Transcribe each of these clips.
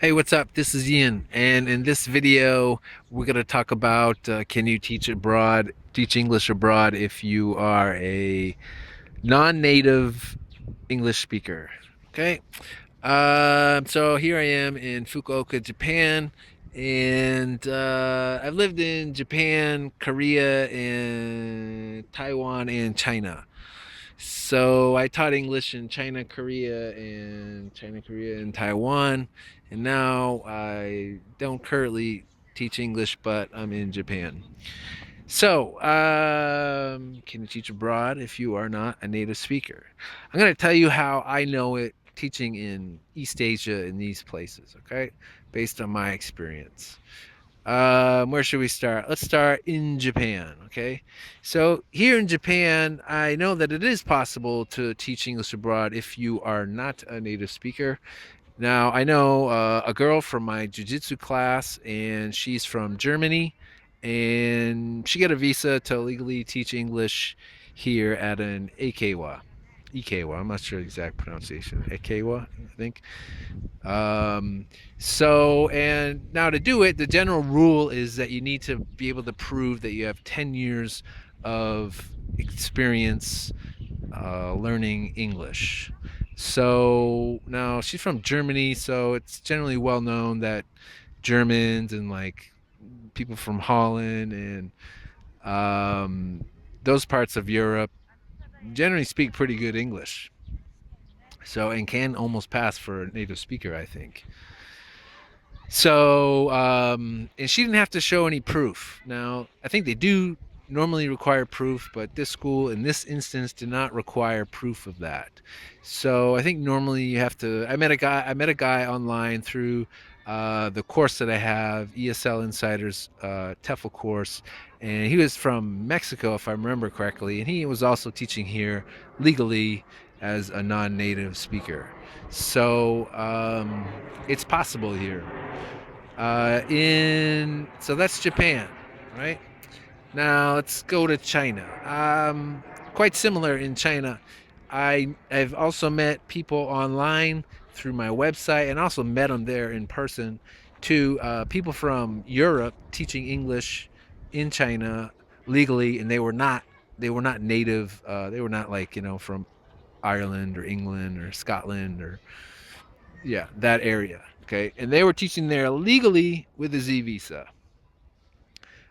Hey, what's up? This is Ian, and in this video, we're going to talk about can you teach English abroad if you are a non-native English speaker? Okay. So here I am in Fukuoka, Japan, and I've lived in Japan, Korea, and Taiwan and China. So I taught English in China, Korea, and Taiwan, and now I don't currently teach English, but I'm in Japan. So, can you teach abroad if you are not a native speaker? I'm going to tell you how I know it teaching in East Asia in these places, okay? Based on my experience. Where should we start? Let's start in Japan, okay? So, here in Japan, I know that it is possible to teach English abroad if you are not a native speaker. Now, I know a girl from my jujitsu class, and she's from Germany, and she got a visa to legally teach English here at an Ikewa. Ikewa, I'm not sure the exact pronunciation. Ikewa, I think. Um, and now to do it, the general rule is that you need to be able to prove that you have 10 years of experience learning English. So now she's from Germany, so it's generally well known that Germans and like people from Holland and um, those parts of Europe generally speak pretty good English. So, and can almost pass for a native speaker, I think. So, and she didn't have to show any proof. Now, I think they do normally require proof, but this school in this instance did not require proof of that. So, I think normally you have to. I met a guy online through the course that I have, ESL Insiders TEFL course, and he was from Mexico, if I remember correctly, and he was also teaching here legally as a non-native speaker. So, it's possible here. In so that's Japan, right? Now let's go to China. Quite similar in China. I've also met people online through my website, and also met them there in person. To people from Europe teaching English in China legally, and they were not native. They were not like from Ireland or England or Scotland or yeah, that area. Okay, and they were teaching there legally with a Z visa,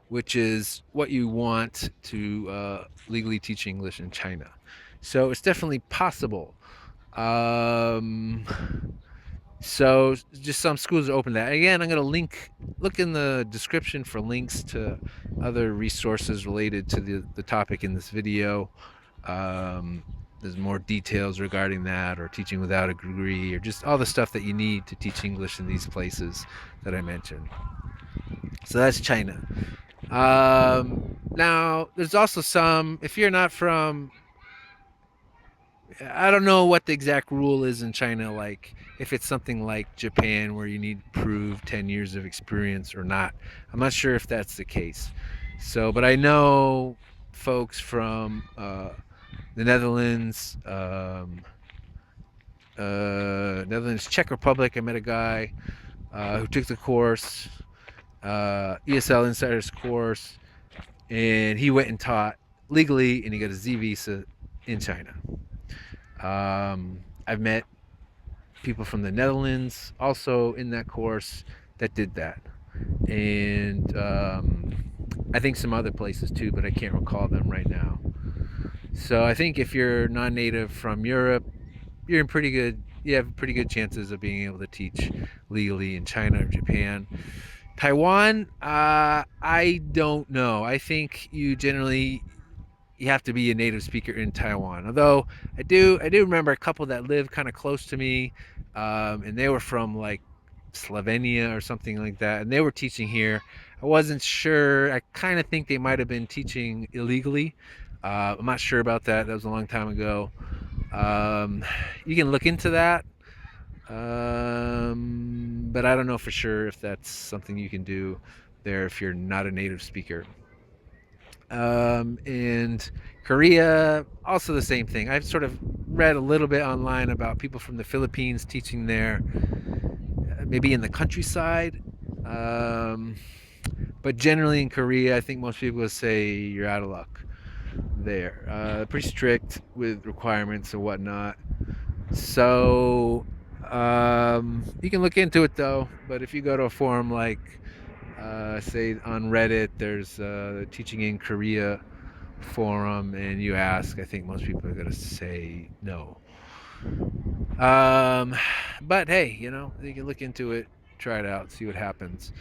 which is what you want to legally teach English in China. So it's definitely possible. Um, so just some schools are open to that. Again, I'm going to look in the description for links to other resources related to the topic in this video. Um, there's more details regarding that, or teaching without a degree, or just all the stuff that you need to teach English in these places that I mentioned. So that's China. Now, there's also some, if you're not from, I don't know what the exact rule is in China, like if it's something like Japan where you need to prove 10 years of experience or not. I'm not sure if that's the case. So, but I know folks from the Netherlands, Netherlands, Czech Republic. I met a guy who took the course, ESL Insiders course, and he went and taught legally, and he got a Z visa in China. I've met people from the Netherlands also in that course that did that, and I think some other places too, but I can't recall them right now. So I think if you're non-native from Europe, you're in pretty good. You have pretty good chances of being able to teach legally in China or Japan. Taiwan, I don't know. I think you have to be a native speaker in Taiwan. Although I do remember a couple that lived kind of close to me, and they were from like Slovenia or something like that, and they were teaching here. I wasn't sure. I kind of think they might have been teaching illegally. I'm not sure about that. That was a long time ago. Um, you can look into that, but I don't know for sure if that's something you can do there if you're not a native speaker. And Korea, also the same thing. I've sort of read a little bit online about people from the Philippines teaching there. maybe in the countryside. Um, but generally in Korea, I think most people would say you're out of luck there. Pretty strict with requirements and whatnot. So you can look into it though. But if you go to a forum like, say, on Reddit, there's Teaching in Korea forum, and you ask, I think most people are going to say no. Um, but hey, you can look into it, try it out, see what happens.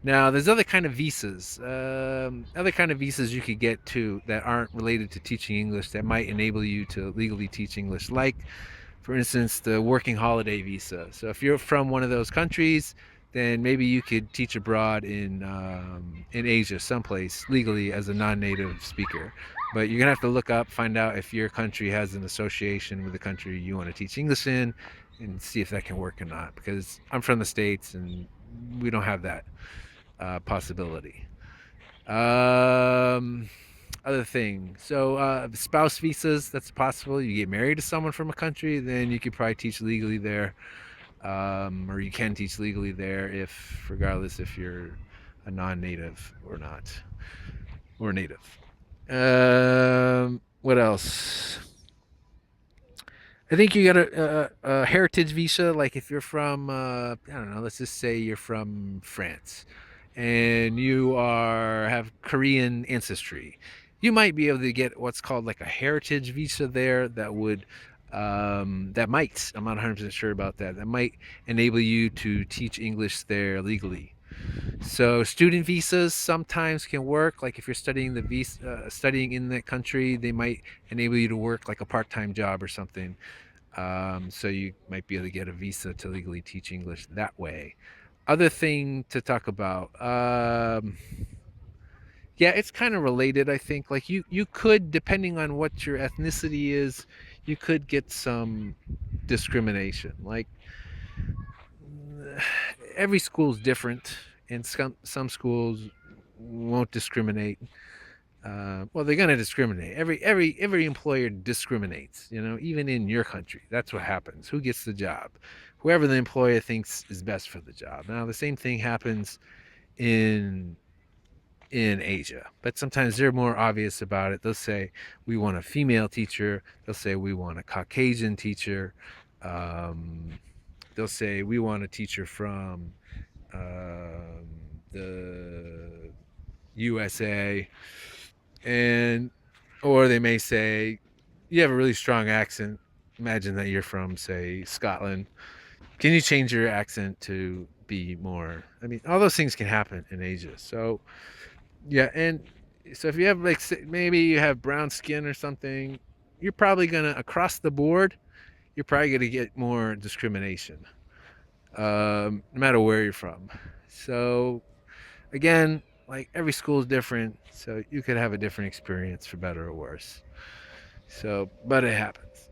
Now, there's other kind of visas. Other kind of visas you could get too that aren't related to teaching English that might enable you to legally teach English, like, for instance, the working holiday visa. So if you're from one of those countries, then maybe you could teach abroad in Asia, someplace legally as a non-native speaker. But you're gonna have to look up, find out if your country has an association with the country you want to teach English in, and see if that can work or not. Because I'm from the States and we don't have that possibility. Um, Other thing. So spouse visas, that's possible. You get married to someone from a country, then you could probably teach legally there, or you can teach legally there if, regardless if you're a non-native or not, or native. What else? I think you got a heritage visa. Like if you're from, I don't know, let's just say you're from France, and you have Korean ancestry, you might be able to get what's called like a heritage visa there. That might, I'm not 100% sure about that. That might enable you to teach English there legally. So student visas sometimes can work. Like if you're studying in that country, they might enable you to work like a part-time job or something. So you might be able to get a visa to legally teach English that way. Other thing to talk about. Yeah, it's kind of related, I think. Like you could, depending on what your ethnicity is, you could get some discrimination. Like every school's different, and some schools won't discriminate. Well, they're going to discriminate. Every employer discriminates. Even in your country, that's what happens. Who gets the job? Whoever the employer thinks is best for the job. Now, the same thing happens in Asia, but sometimes they're more obvious about it. They'll say we want a female teacher. They'll say we want a Caucasian teacher. Um, they'll say we want a teacher from the USA, and or they may say you have a really strong accent. Imagine that you're from, say, Scotland. Can you change your accent to be more? I mean, all those things can happen in Asia. So yeah, and so if you have like maybe you have brown skin or something, you're probably gonna, across the board, you're probably gonna get more discrimination, no matter where you're from. So again, like every school is different, so you could have a different experience for better or worse. So, but it happens.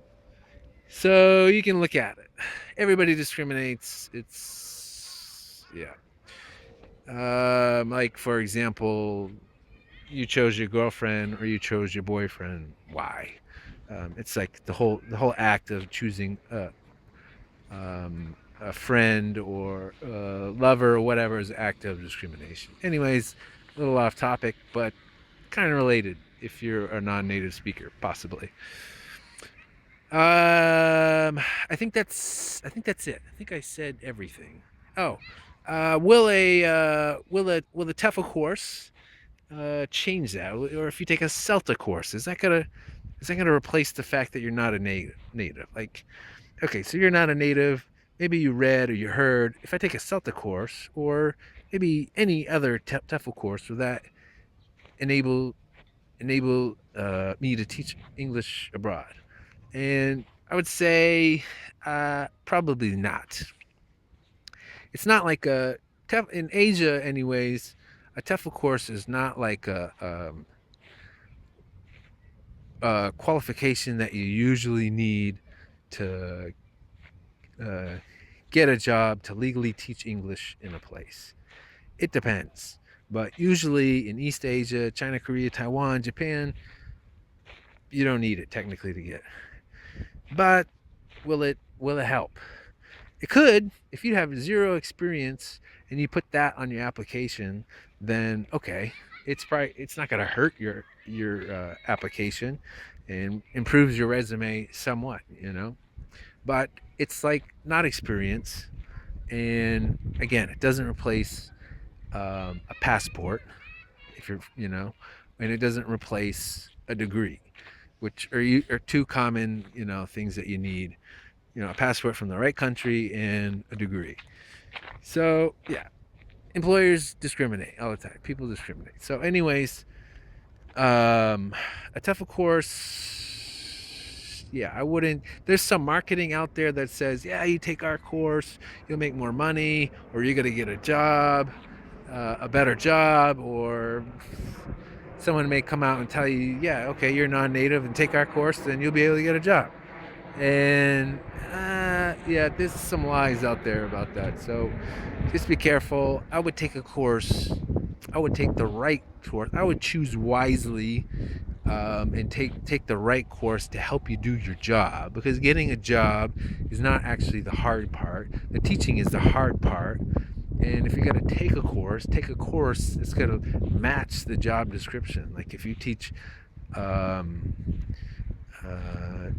So you can look at it. Everybody discriminates. It's, yeah. Like for example, you chose your girlfriend or you chose your boyfriend. Why? It's like the whole act of choosing a friend or a lover or whatever is an act of discrimination. Anyways, a little off topic, but kind of related if you're a non-native speaker, possibly. I think that's it. I think I said everything. Oh, will the TEFL course change that? Or if you take a Celta course, is that gonna replace the fact that you're not a native? Like, okay, so you're not a native. Maybe you read or you heard. If I take a Celta course or maybe any other TEFL course, will that enable me to teach English abroad? And I would say probably not. It's not like in Asia, anyways. A TEFL course is not like a qualification that you usually need to uh, get a job to legally teach English in a place. It depends, but usually in East Asia, China, Korea, Taiwan, Japan, you don't need it technically to get. But will it help? It could, if you have zero experience and you put that on your application, then okay, it's not going to hurt your application and improves your resume somewhat, But it's like not experience, and again, it doesn't replace a passport if and it doesn't replace a degree, which are two common things that you need. A passport from the right country and a degree. So yeah, employers discriminate all the time. People discriminate. So, anyways, a TEFL course. Yeah, I wouldn't. There's some marketing out there that says, yeah, you take our course, you'll make more money, or you're gonna get a job, a better job, or someone may come out and tell you, yeah, okay, you're non-native and take our course, then you'll be able to get a job. And yeah, there's some lies out there about that. So just be careful. I would take a course. I would take the right course. I would choose wisely, and take the right course to help you do your job. Because getting a job is not actually the hard part. The teaching is the hard part. And if you're going to take a course that's going to match the job description. Like if you teach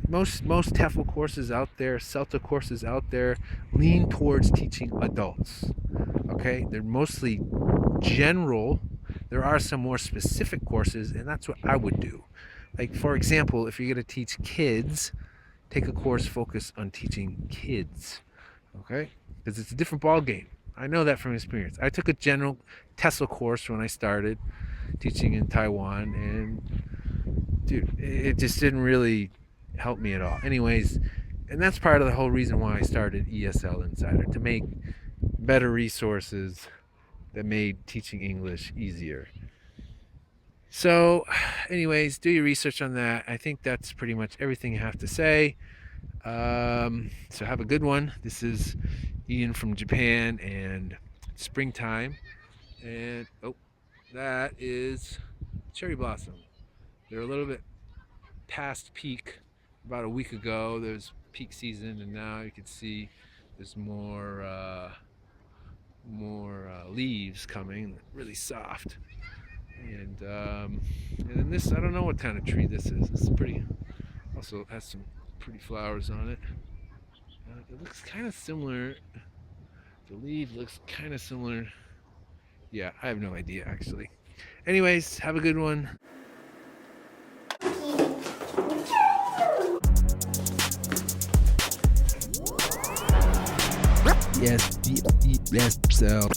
most TEFL courses out there, CELTA courses out there, lean towards teaching adults. Okay, they're mostly general. There are some more specific courses, and that's what I would do. Like for example, if you're going to teach kids, take a course focused on teaching kids. Okay, because it's a different ball game. I know that from experience. I took a general TESOL course when I started teaching in Taiwan, and dude, it just didn't really help me at all. Anyways, and that's part of the whole reason why I started ESL Insider, to make better resources that made teaching English easier. So, anyways, do your research on that. I think that's pretty much everything I have to say. So have a good one. This is Ian from Japan, and springtime. And that is cherry blossom. They're a little bit past peak. About a week ago, there's peak season, and now you can see there's more leaves coming, really soft. And then this, I don't know what kind of tree this is. It's pretty. Also has some pretty flowers on it. It looks kind of similar. The leaf looks kind of similar. Yeah, I have no idea actually. Anyways, have a good one. Yes, so